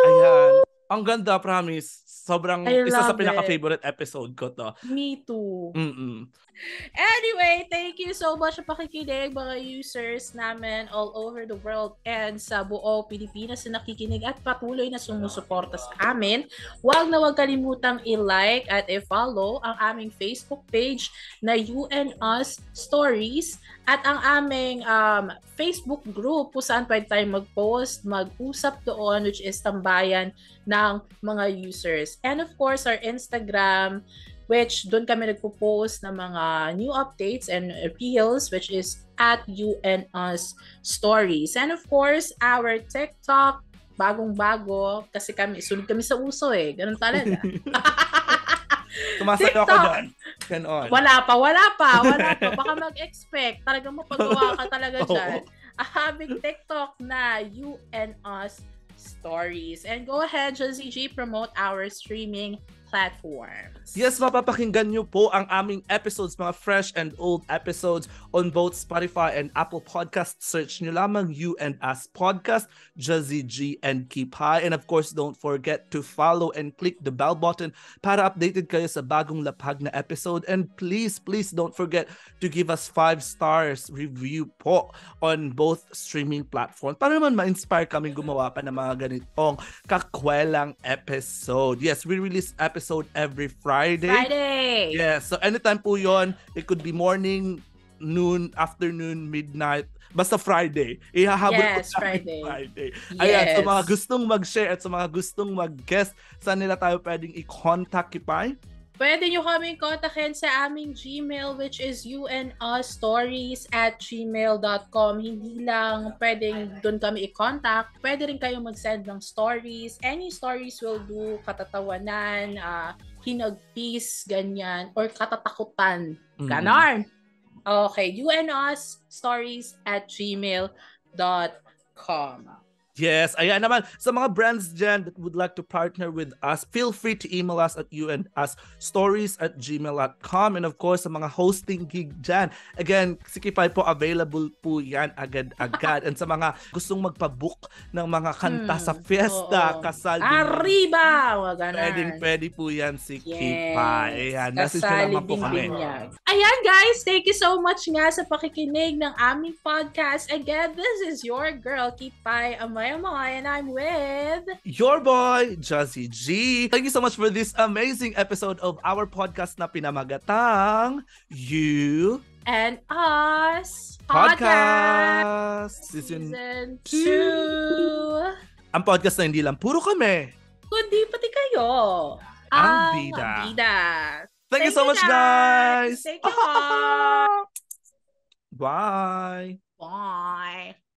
Ayan. Ang ganda, promise. Sobrang I isa sa love pinaka-favorite episode ko to. Me too. Mm-mm. Anyway, thank you so much sa pakikinig mga users namin all over the world and sa buo Pilipinas na nakikinig at patuloy na sumusuporta sa amin. Huwag na huwag kalimutang i-like at i-follow ang aming Facebook page na UNUS Stories at ang aming Facebook group kung saan pwede tayong mag-post, mag-usap doon, which is tambayan ng mga users. And of course, our Instagram, which doon kami nagpo-post ng mga new updates and reels, which is at UNUS Stories. And of course, our TikTok, bagong-bago, kasi sunod kami sa uso Ganun talaga. Sumasayo ako doon. Ganon. Wala pa. Baka mag-expect. Talagang mapagawa ka talaga dyan. Having TikTok na UNUS Stories. And go ahead, Josie G, promote our streaming platforms. Yes, mapapakinggan nyo po ang aming episodes, mga fresh and old episodes on both Spotify and Apple Podcasts. Search nyo lamang UNUS Podcast, Jazzy G and Keep High. And of course, don't forget to follow and click the bell button para updated kayo sa bagong lapag na episode. And please don't forget to give us 5 stars review po on both streaming platforms para naman ma-inspire kami gumawa pa ng mga ganitong kakwelang episode. Yes, we release episode every Friday. Yes, so anytime po yon. It could be morning, noon, afternoon, midnight. Basta Friday. Ihahabol ko Friday. Ayan, so mga gustong mag-share at sa mga gustong mag-guest, saan nila tayo pwedeng i-contact, Kipay? Pwede nyo kaming kontakin sa aming Gmail, which is unusstories@gmail.com. Hindi lang pwedeng doon kami i-contact. Pwede rin kayong mag-send ng stories. Any stories will do. Katatawanan, hinagpis, ganyan, or katatakutan. Ganon. Okay, unusstories@gmail.com. Yes, ayan naman. Sa mga brands dyan that would like to partner with us, feel free to email us at unusstories@gmail.com. And of course, sa mga hosting gig dyan, again, si Kipay po available po yan agad-agad. And sa mga gustong magpabook ng mga kanta sa fiesta, kasal, arriba! Pwede po yan si Kipay. Ayan, message na naman po kami. Ayan guys, thank you so much nga sa pakikinig ng aming podcast. Again, this is your girl, Kipay Amaya, and I'm with your boy, Jazzy G. Thank you so much for this amazing episode of our podcast na pinamagatang You and Us Podcast Season 2. Ang podcast na hindi lang puro kami, kundi pati kayo. Ang bida. Thank you so much, guys. Thank you. Bye. Bye.